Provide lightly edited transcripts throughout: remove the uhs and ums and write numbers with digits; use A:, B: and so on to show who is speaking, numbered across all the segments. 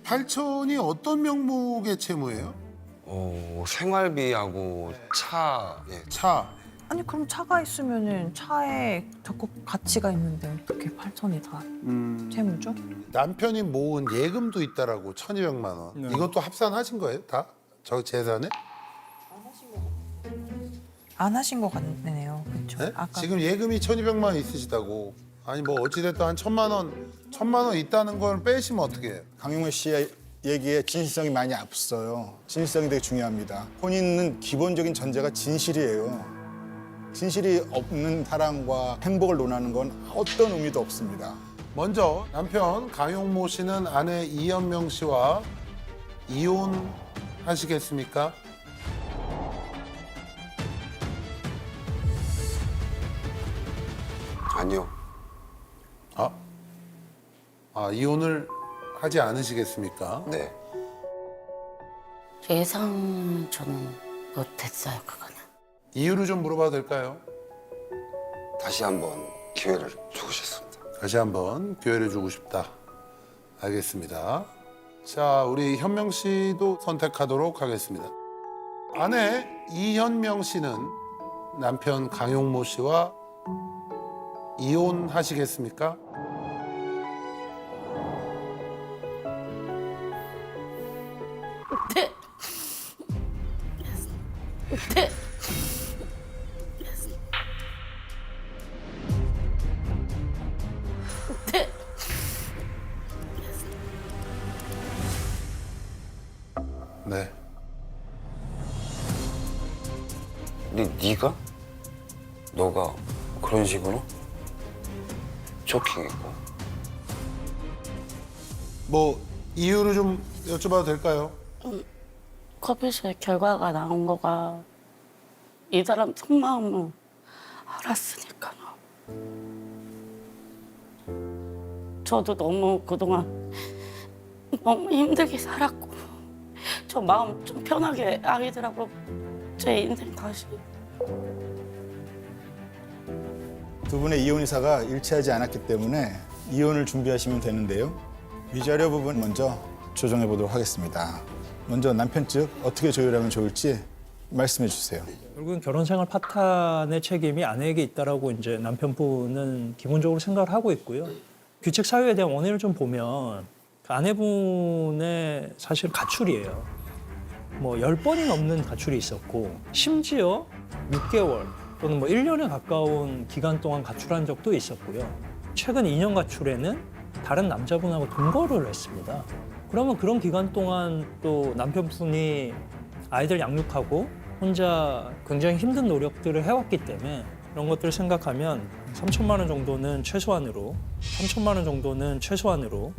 A: 8천이 어떤 명목의 채무예요?
B: 생활비하고 차. 예.
A: 차.
C: 아니 그럼 차가 있으면은 차에 적극 가치가 있는데 어떻게 8천이 다 채무죠?
A: 남편이 모은 예금도 있다라고 1,200만 원.
D: 네.
A: 이것도 합산하신 거예요? 다? 저 재산에?
C: 안 하신 것 같네요. 그렇죠?
A: 네?
C: 아까
A: 지금 예금이 1,200만 원 있으시다고. 아니 뭐 어찌됐든 한 1,000만 원 있다는 걸 빼시면 어떻게 해요?
D: 강용호 씨의 얘기에 진실성이 많이 없어요. 진실성이 되게 중요합니다. 혼인은 기본적인 전제가 진실이에요. 진실이 없는 사랑과 행복을 논하는 건 어떤 의미도 없습니다.
A: 먼저 남편 강용모 씨는 아내 이현명 씨와 이혼하시겠습니까?
B: 아니요.
A: 이혼을 하지 않으시겠습니까?
B: 네.
E: 예상 저는 못했어요, 그거는.
A: 이유를 좀 물어봐도 될까요?
B: 다시 한번 기회를 주고 싶습니다.
A: 다시 한번 기회를 주고 싶다. 알겠습니다. 자, 우리 현명 씨도 선택하도록 하겠습니다. 아내 이현명 씨는 남편 강용모 씨와 이혼하시겠습니까?
E: 네. 네. 네.
A: 네.
B: 근데 네가? 너가 그런 식으로? 쇼킹했고.
A: 뭐 이유를 좀 여쭤봐도 될까요?
E: 커피숍 결과가 나온 거가 이 사람 속마음을 알았으니까. 저도 너무 그동안 너무 힘들게 살았고 저 마음 좀 편하게 아기들하고 제 인생 다시
D: 두 분의 이혼 의사가 일치하지 않았기 때문에 이혼을 준비하시면 되는데요. 위자료 부분 먼저 조정해 보도록 하겠습니다. 먼저 남편 측 어떻게 조율하면 좋을지 말씀해 주세요.
F: 결국은 결혼 생활 파탄의 책임이 아내에게 있다라고 이제 남편분은 기본적으로 생각을 하고 있고요. 규칙 사유에 대한 원인을 좀 보면 아내분의 사실 가출이에요. 뭐 10번이 넘는 가출이 있었고 심지어 6개월 또는 뭐 1년에 가까운 기간 동안 가출한 적도 있었고요. 최근 2년 가출에는 다른 남자분하고 동거를 했습니다. 그러면 그런 기간 동안 또 남편분이 아이들 양육하고 혼자 굉장히 힘든 노력들을 해왔기 때문에 그런 것들을 생각하면 3천만 원 정도는 최소한으로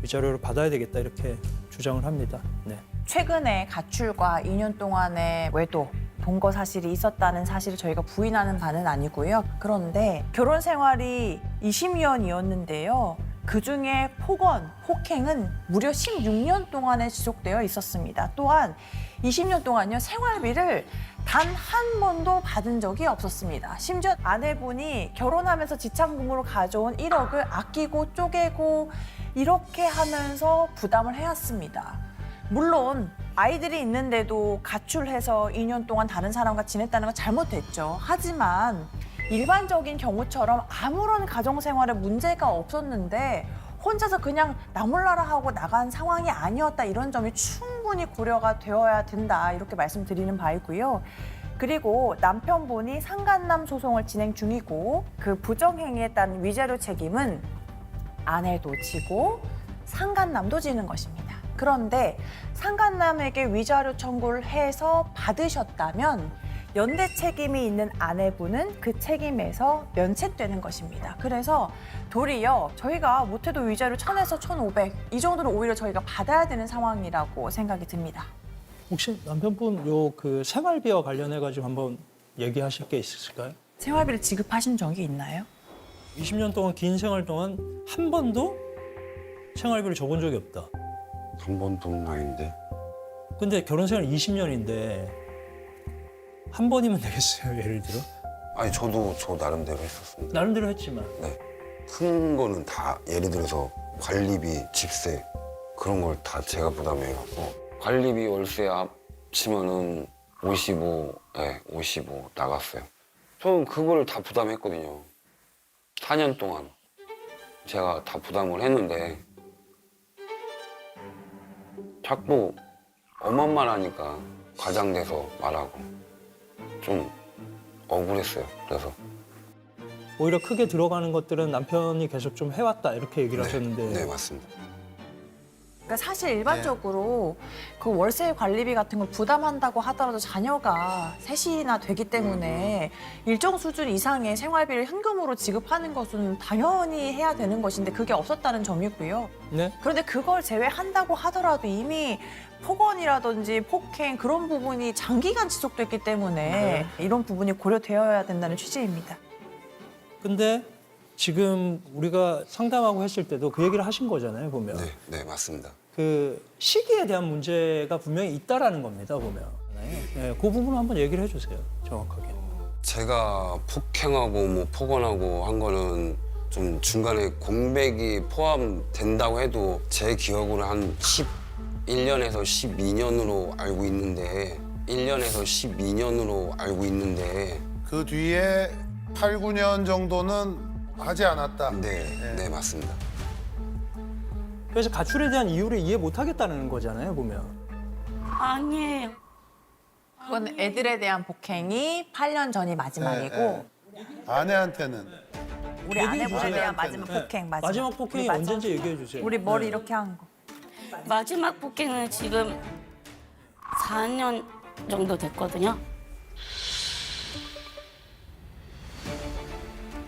F: 위자료를 받아야 되겠다 이렇게 주장을 합니다. 네.
C: 최근에 가출과 2년 동안의 외도, 동거 사실이 있었다는 사실을 저희가 부인하는 바는 아니고요. 그런데 결혼 생활이 20년이었는데요. 그중에 폭언, 폭행은 무려 16년 동안에 지속되어 있었습니다. 또한 20년 동안요, 생활비를 단 한 번도 받은 적이 없었습니다. 심지어 아내분이 결혼하면서 지참금으로 가져온 1억을 아끼고 쪼개고 이렇게 하면서 부담을 해왔습니다. 물론 아이들이 있는데도 가출해서 2년 동안 다른 사람과 지냈다는 건 잘못됐죠. 하지만 일반적인 경우처럼 아무런 가정생활에 문제가 없었는데 혼자서 그냥 나 몰라라 하고 나간 상황이 아니었다, 이런 점이 충분히 고려가 되어야 된다, 이렇게 말씀드리는 바이고요. 그리고 남편분이 상간남 소송을 진행 중이고 그 부정행위에 따른 위자료 책임은 아내도 지고 상간남도 지는 것입니다. 그런데 상간남에게 위자료 청구를 해서 받으셨다면 연대 책임이 있는 아내분은 그 책임에서 면책되는 것입니다. 그래서 도리어 저희가 못해도 위자료 1,000에서 1,500 이 정도는 오히려 저희가 받아야 되는 상황이라고 생각이 듭니다.
F: 혹시 남편분 요 그 생활비와 관련해 가지고 한번 얘기하실 게 있으실까요?
C: 생활비를 지급하신 적이 있나요?
F: 20년 동안 긴 생활 동안 한 번도 생활비를 줘본 적이 없다.
B: 한 번도 아닌데.
F: 근데 결혼 생활 20년인데 한 번이면 되겠어요, 예를 들어?
B: 아니 저도 저 나름대로 했었습니다.
F: 나름대로 했지만.
B: 네. 큰 거는 다 예를 들어서 관리비, 집세 그런 걸 다 제가 부담해갖고 관리비 월세 합치면은 55 나갔어요. 저는 그거를 다 부담했거든요. 4년 동안 제가 다 부담을 했는데 자꾸 엄한 말 하니까 과장돼서 말하고 좀 억울했어요. 그래서
F: 오히려 크게 들어가는 것들은 남편이 계속 좀 해왔다 이렇게 얘기를
B: 네,
F: 하셨는데
B: 네 맞습니다.
C: 그러니까 사실 일반적으로 그 월세 관리비 같은 걸 부담한다고 하더라도 자녀가 셋이나 되기 때문에 일정 수준 이상의 생활비를 현금으로 지급하는 것은 당연히 해야 되는 것인데 그게 없었다는 점이고요.
F: 네?
C: 그런데 그걸 제외한다고 하더라도 이미 폭언이라든지 폭행 그런 부분이 장기간 지속됐기 때문에 이런 부분이 고려되어야 된다는 취지입니다.
F: 근데 지금 우리가 상담하고 했을 때도 그 얘기를 하신 거잖아요, 보면.
B: 네, 네 맞습니다.
F: 그 시기에 대한 문제가 분명히 있다라는 겁니다, 보면. 네, 그 부분 한번 얘기를 해주세요, 정확하게.
B: 제가 폭행하고 뭐 폭언하고 한 거는 좀 중간에 공백이 포함된다고 해도 제 기억으로 한 11년에서 12년으로 알고 있는데 1년에서 12년으로 알고 있는데
A: 그 뒤에 8, 9년 정도는 하지 않았다.
B: 네 맞습니다.
F: 그래서 가출에 대한 이유를 이해 못 하겠다는 거잖아요, 보면.
E: 아니에요.
C: 그건 애들에 대한 폭행이 8년 전이 마지막이고
A: 네, 아내한테는
C: 우리
F: 얘기해
C: 아내분에
F: 주세요.
C: 대한 마지막
F: 네.
C: 폭행
F: 마지막 폭행이
C: 우리
F: 언젠지 얘기해 주세요.
C: 우리 머리
F: 네.
C: 이렇게 한 거.
E: 마지막 폭행은 지금 4년 정도 됐거든요.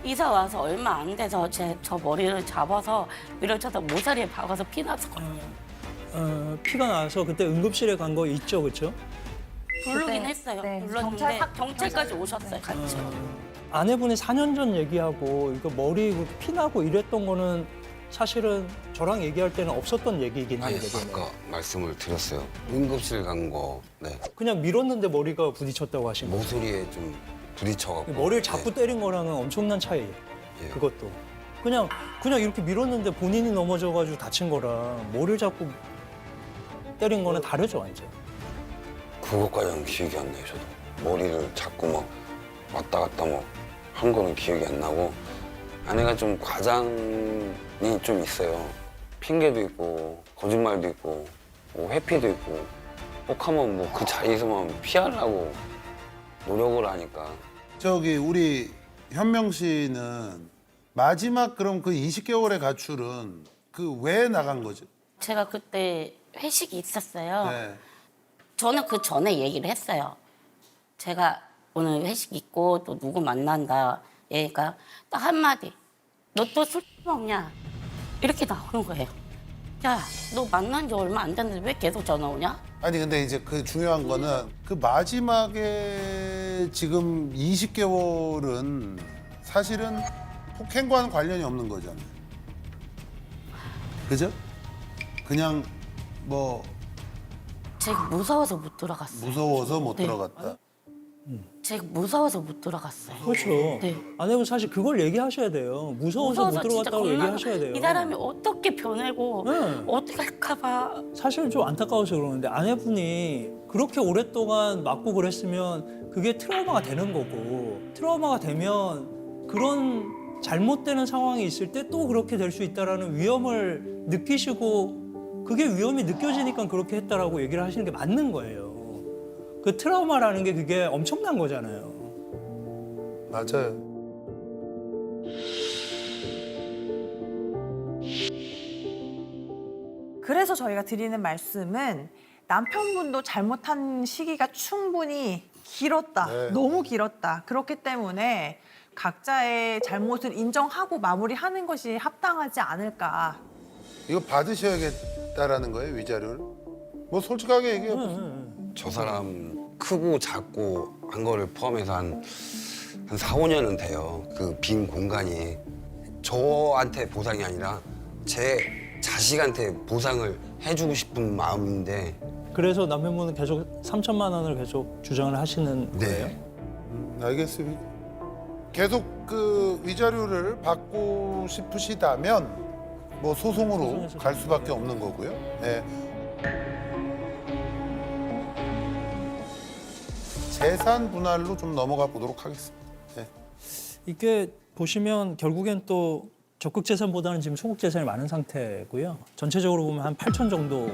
E: 이사 와서 얼마 안 돼서 저 머리를 잡아서 밀어쳐서 모서리에 박아서 피 났었거든요.
F: 피가 나서 그때 응급실에 간 거 있죠, 그렇죠?
E: 부르긴
C: 그때,
E: 했어요.
C: 네,
E: 불렀는데 경찰까지 오셨어요, 같이.
F: 아내분이 4년 전 얘기하고 이거 머리 그렇게 피 나고 이랬던 거는 사실은 저랑 얘기할 때는 없었던 얘기이긴
B: 아니
F: 한데 보면.
B: 아까 말씀을 드렸어요. 응급실 간 거, 네
F: 그냥 밀었는데 머리가 부딪혔다고 하신 거예요.
B: 모서리에 좀 부딪혀갖고
F: 머리를 자꾸 때린 거랑은 엄청난 차이예요.
B: 예.
F: 그것도 그냥 이렇게 밀었는데 본인이 넘어져가지고 다친 거랑 머리를 자꾸 때린 거는 다르죠, 완전.
B: 그것까지는 기억이 안 나요. 저도 머리를 자꾸 막 왔다 갔다 막 한 거는 기억이 안 나고 아내가 좀 과장이 좀 있어요. 핑계도 있고 거짓말도 있고 뭐 회피도 있고 혹하면 뭐 그 자리에서만 피하려고 노력을 하니까
A: 저기 우리 현명 씨는 마지막 그럼 그 20개월의 가출은 그 왜 나간 거죠?
E: 제가 그때 회식이 있었어요.
A: 네.
E: 저는 그 전에 얘기를 했어요. 제가 오늘 회식 있고 또 누구 만난다. 얘가 딱 한마디. 너 또 술 먹냐? 이렇게 나오는 거예요. 야, 너 만난 지 얼마 안 됐는데 왜 계속 전화 오냐?
A: 아니 근데 이제 그 중요한 거는 그 마지막에 지금 20개월은 사실은 폭행과는 관련이 없는 거잖아요. 그죠? 그냥 뭐
E: 제가 무서워서 못 돌아갔어요.
A: 무서워서 못
E: 네.
A: 들어갔다.
E: 제가 무서워서 못 돌아갔어요.
F: 그렇죠.
E: 네.
F: 아내분 사실 그걸 얘기하셔야 돼요. 무서워서 못
E: 진짜
F: 들어갔다고
E: 겁나-
F: 얘기하셔야 돼요.
E: 이 사람이 어떻게 변하고
F: 네.
E: 어떻게 할까 봐.
F: 사실 좀 안타까워서 그러는데 아내분이 그렇게 오랫동안 맞고 그랬으면 그게 트라우마가 되는 거고 트라우마가 되면 그런 잘못되는 상황이 있을 때 또 그렇게 될 수 있다라는 위험을 느끼시고 그게 위험이 느껴지니까 그렇게 했다라고 얘기를 하시는 게 맞는 거예요. 그 트라우마라는 게 그게 엄청난 거잖아요.
A: 맞아요.
C: 그래서 저희가 드리는 말씀은 남편분도 잘못한 시기가 충분히 길었다.
A: 네.
C: 너무 길었다. 그렇기 때문에 각자의 잘못을 인정하고 마무리하는 것이 합당하지 않을까.
A: 이거 받으셔야겠다라는 거예요, 위자료를? 뭐 솔직하게 얘기해요.
B: 저 사람 크고 작고 한 거를 포함해서 한 4, 5년은 돼요. 그 빈 공간이 저한테 보상이 아니라 제 자식한테 보상을 해주고 싶은 마음인데
F: 그래서 남편분은 계속 3천만 원을 계속 주장을 하시는 거예요?
B: 네.
A: 알겠습니다. 계속 그 위자료를 받고 싶으시다면 뭐 소송으로
F: 소송에서
A: 갈 수밖에 없는 거고요. 예. 재산 분할로 좀 넘어가 보도록 하겠습니다. 예.
F: 이게 보시면 결국엔 또 적극 재산보다는 지금 소극 재산이 많은 상태고요. 전체적으로 보면 한 8천 정도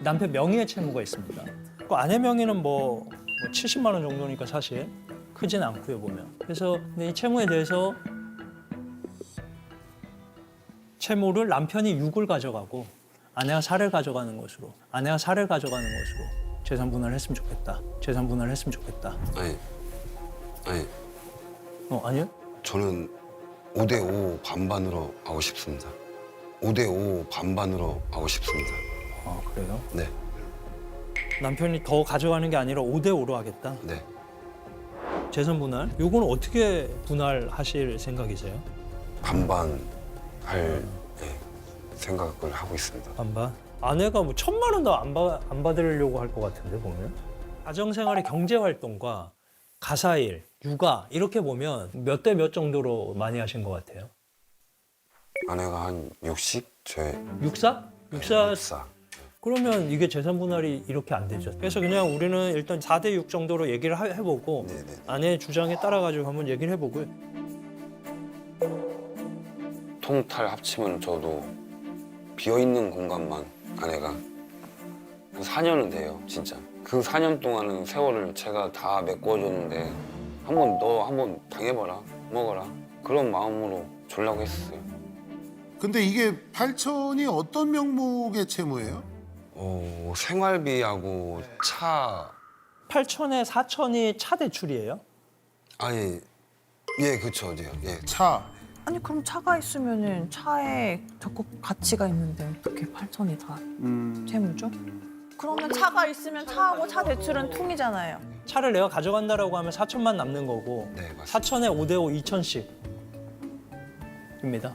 F: 남편 명의의 채무가 있습니다. 그 아내 명의는 뭐 70만 원 정도니까 사실 크진 않고요 보면. 그래서 근데 이 채무에 대해서 채무를 남편이 6을 가져가고 아내가 4를 가져가는 것으로 재산 분할을 했으면 좋겠다. 재산 분할을 했으면 좋겠다.
B: 아니
F: 아니요?
B: 저는 5대5 반반으로 하고 싶습니다. 5대5 반반으로 하고 싶습니다.
F: 아 그래요?
B: 네,
F: 남편이 더 가져가는 게 아니라 5대5로 하겠다.
B: 네.
F: 재산 분할? 요거는 어떻게 분할하실 생각이세요?
B: 반반 할 생각을 하고 있습니다.
F: 반반? 아내가 뭐 1,000만 원도 안 받으려고 할 것 같은데 보면? 가정생활의 경제활동과 가사일, 육아 이렇게 보면 몇 대 몇 정도로 많이 하신 것 같아요?
B: 아내가 한 60? 제
F: 육사? 육사
B: 64.
F: 그러면 이게 재산 분할이 이렇게 안 되죠. 그래서 그냥 우리는 일단 4대 6 정도로 얘기를 해보고
B: 네네.
F: 아내의 주장에 따라가지고 한번 얘기를 해보고요.
B: 통탈 합치면 저도 비어있는 공간만 아내가 한 4년은 돼요, 진짜. 그 4년 동안은 세월을 제가 다 메꿔줬는데 너 한번 당해봐라, 먹어라. 그런 마음으로 주려고 했었어요.
A: 근데 이게 8천이 어떤 명목의 채무예요?
B: 생활비하고 차,
F: 8천에 4천이 차 대출이에요?
B: 아니, 그쵸, 예.
A: 차.
C: 아니 그럼 차가 있으면은 차에 적극 가치가 있는데 어떻게 8천이 다 채무죠? 그러면 차가 있으면 차하고 차 대출은 통이잖아요.
F: 차를 내가 가져간다라고 하면 4천만 남는 거고
B: 네, 맞습니다.
F: 4천에 5대5 2천씩입니다.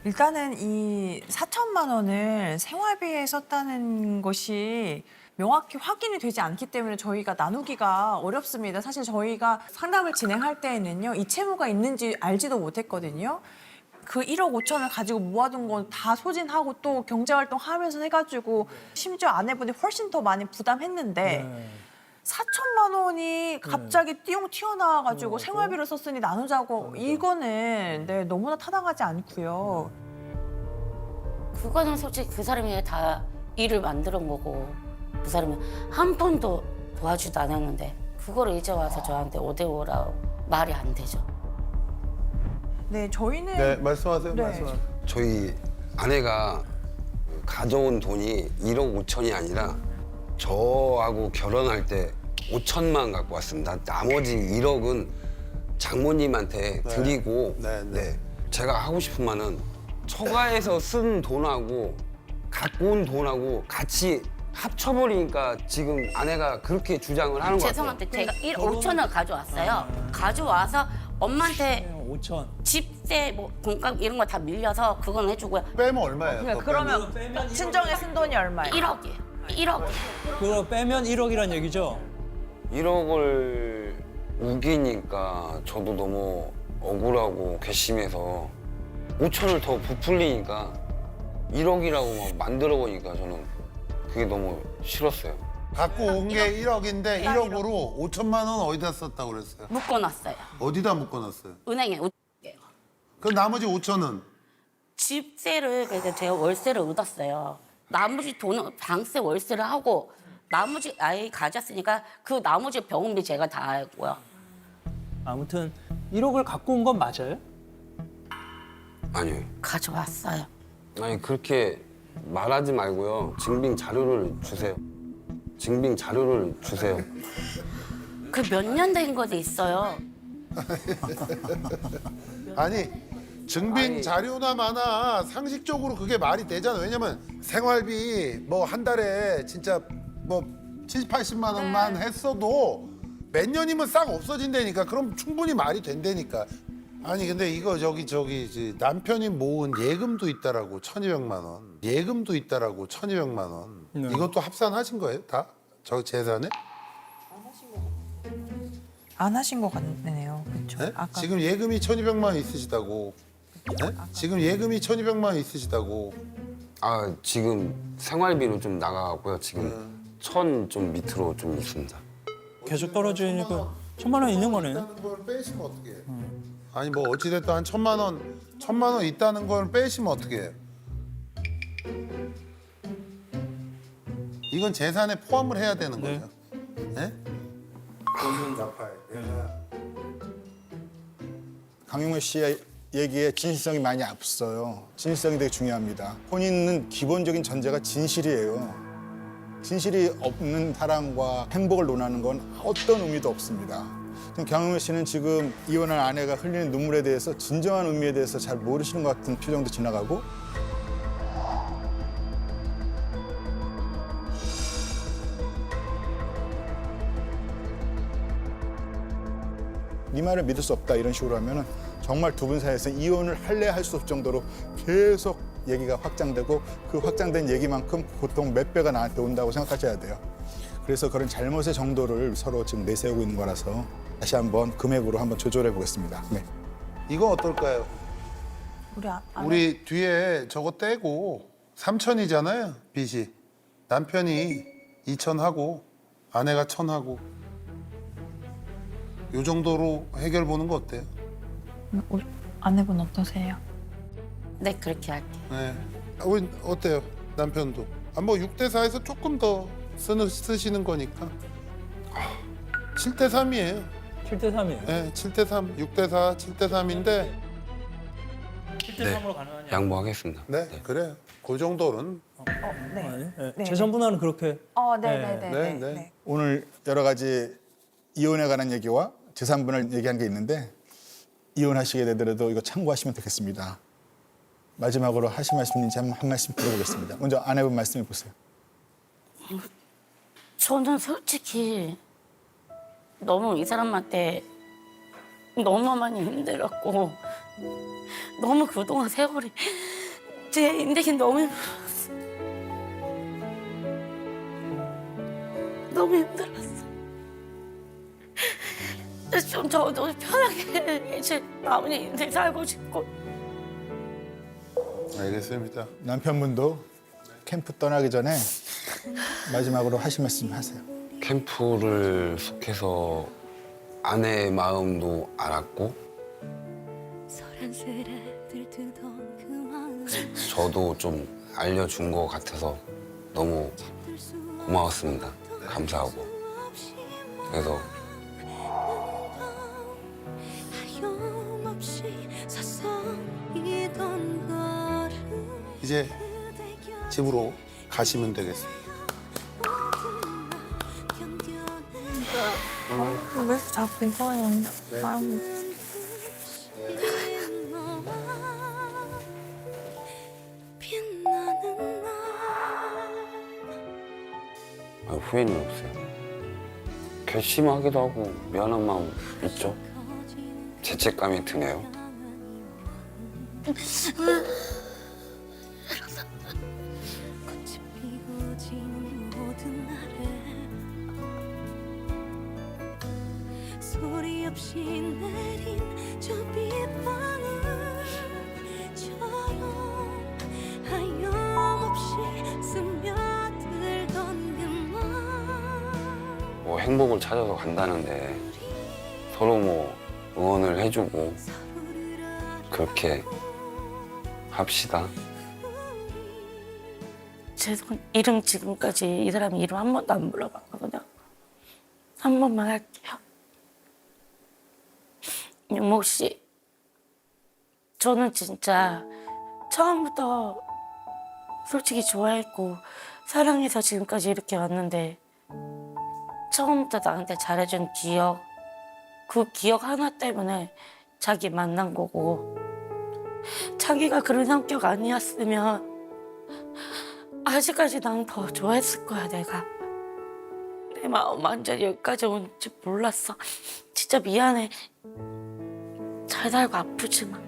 C: 일단은 이 4천만 원을 생활비에 썼다는 것이 명확히 확인이 되지 않기 때문에 저희가 나누기가 어렵습니다. 사실 저희가 상담을 진행할 때에는요, 이 채무가 있는지 알지도 못했거든요. 그 1억 5천을 가지고 모아둔 건 다 소진하고 또 경제활동 하면서 해가지고 심지어 아내분이 훨씬 더 많이 부담했는데 4천만 원이 갑자기 띠용 튀어나와가지고 생활비로 썼으니 나누자고 이거는 너무나 타당하지 않고요.
E: 그거는 솔직히 그 사람이 다 일을 만드는 거고 그 사람이 한 번도 도와주지도 않았는데 그거를 이제 와서 저한테 5대5라고 말이 안 되죠.
C: 네, 저희는
A: 네, 말씀하세요.
C: 네.
A: 말씀하세요.
B: 저희 아내가 가져온 돈이 1억 5천이 아니라 저하고 결혼할 때 5천만 갖고 왔습니다. 나머지 1억은 장모님한테 드리고
A: 네.
B: 제가 하고 싶은 말은 처가에서 쓴 돈하고 갖고 온 돈하고 같이 합쳐버리니까 지금 아내가 그렇게 주장을 하는 것 같아요.
E: 죄송한데 제가 1억 5천을 가져왔어요. 가져와서 엄마한테
F: 5천.
E: 집세, 뭐 공값 이런 거 다 밀려서 그건 해주고요.
A: 빼면 얼마예요?
C: 그러니까 그러면 친정에 쓴 돈이 얼마예요?
E: 1억이에요. 1억.
F: 그거 빼면 1억이란 얘기죠?
B: 1억을 우기니까 저도 너무 억울하고 괘씸해서 5천을 더 부풀리니까 1억이라고 막 만들어 보니까 저는 그게 너무 싫었어요.
A: 갖고 온 게 1억인데 1억으로 5천만 원 어디다 썼다고 그랬어요?
E: 묶어놨어요.
A: 어디다 묶어놨어요?
E: 은행에.
A: 그 나머지 5천은?
E: 집세를 그래서 제가 월세를 얻었어요. 나머지 돈은 방세 월세를 하고 나머지 아이 가졌으니까 그 나머지 병원비 제가 다 하고요.
F: 아무튼 1억을 갖고 온 건 맞아요?
B: 아니요.
E: 가져왔어요.
B: 아니 그렇게 말하지 말고요. 증빙 자료를 주세요. 증빙 자료를 주세요.
E: 그 몇 년 된 것도 있어요.
A: 아니 증빙 자료나 마나 상식적으로 그게 말이 되잖아. 왜냐면 생활비 뭐 한 달에 진짜 뭐 70, 80만 원만 했어도 몇 년이면 싹 없어진다니까. 그럼 충분히 말이 된다니까. 아니 근데 이거 저기 남편이 모은 예금도 있다라고 1,200만 원. 예금도 있다라고 1,200만 원.
F: 네.
A: 이것도 합산하신 거예요? 다? 저 재산에?
C: 안 하신 것 같네요. 그렇죠?
A: 네?
C: 아까
A: 지금 예금이 1,200만 원 있으시다고. 네? 지금 예금이 1,200만 원 있으시다고.
B: 아 지금 생활비로 좀 나가고요. 지금 1,000 좀 밑으로 좀 있습니다.
F: 계속 떨어지니까 1,000만 원 있는 거네.
A: 있다는 걸 빼시면 어떻게 해요? 아니 뭐 어찌됐든 한 1,000만 원 있다는 걸 빼시면 어떻게 해요? 이건 재산에 포함을 해야 되는
F: 네.
A: 거죠. 네? 돈은 갚아야 돼.
D: 강용호 씨의 얘기에 진실성이 많이 없어요. 진실성이 되게 중요합니다. 혼인은 기본적인 전제가 진실이에요. 진실이 없는 사랑과 행복을 논하는 건 어떤 의미도 없습니다. 강용호 씨는 지금 이혼한 아내가 흘리는 눈물에 대해서 진정한 의미에 대해서 잘 모르시는 것 같은 표정도 지나가고 네 말을 믿을 수 없다 이런 식으로 하면은 정말 두 분 사이에서 이혼을 할래 할 수 없을 정도로 계속 얘기가 확장되고 그 확장된 얘기만큼 보통 몇 배가 나한테 온다고 생각하셔야 돼요. 그래서 그런 잘못의 정도를 서로 지금 내세우고 있는 거라서 다시 한번 금액으로 한번 조절해 보겠습니다. 네.
A: 이거 어떨까요? 우리 뒤에 저거 떼고 3,000이잖아요, 빚이. 남편이 2,000 하고 아내가 1,000 하고 요 정도로 해결 보는 거 어때요?
C: 아내분 어떠세요?
E: 네, 그렇게 할게요.
A: 네. 우리 어때요? 남편도. 아, 뭐 6대 4에서 조금 더 쓰시는 거니까. 7대 3이에요.
F: 7대 3이에요.
A: 네, 7대 3, 6대 4, 7대 3인데
F: 7대
B: 네.
F: 3으로 가능하냐?
B: 양보하겠습니다.
A: 네, 그래요. 그 정도는
C: 네.
F: 네.
C: 네.
F: 재산 분할은 그렇게
C: 네네네.
A: 네, 네.
D: 오늘 여러 가지 이혼에 관한 얘기와 재산분할 얘기한 게 있는데 이혼하시게 되더라도 이거 참고하시면 되겠습니다. 마지막으로 하실 말씀 있는지 한 말씀 들어보겠습니다. 먼저 아내분 말씀해 보세요.
E: 저는 솔직히 너무 이 사람한테 너무 많이 힘들었고 너무 그동안 세월이 제 인생이 너무 힘들었어. 너무 힘들었어. 좀 저도 편하게 이제 남은 인생 살고 싶고.
A: 알겠습니다.
D: 남편분도 캠프 떠나기 전에 마지막으로 하실 말씀 하세요.
B: 캠프를 속해서 아내의 마음도 알았고 저도 좀 알려준 것 같아서 너무 고마웠습니다. 감사하고. 그래서
A: 이제 집으로 가시면 되겠습니다.
C: 왜 자꾸 이거예요?
B: 후회는 없어요. 괘씸하기도 하고 미안한 마음 있죠. 죄책감이 드네요.
G: 소리 없이 내린 저 빗방울처럼 하염없이 스며들던 그만
B: 뭐 행복을 찾아서 간다는데 서로 뭐 응원을 해주고 그렇게 합시다.
E: 제 이름 지금까지 이 사람 이름 한 번도 안 불러봤거든요. 한 번만 할게요. 윤목 씨, 저는 진짜 처음부터 솔직히 좋아했고 사랑해서 지금까지 이렇게 왔는데 처음부터 나한테 잘해준 기억, 그 기억 하나 때문에 자기 만난 거고 자기가 그런 성격 아니었으면 아직까지 난 더 좋아했을 거야, 내가. 내 마음 완전 여기까지 온 줄 몰랐어. 진짜 미안해. 잘 살고 아프지 마.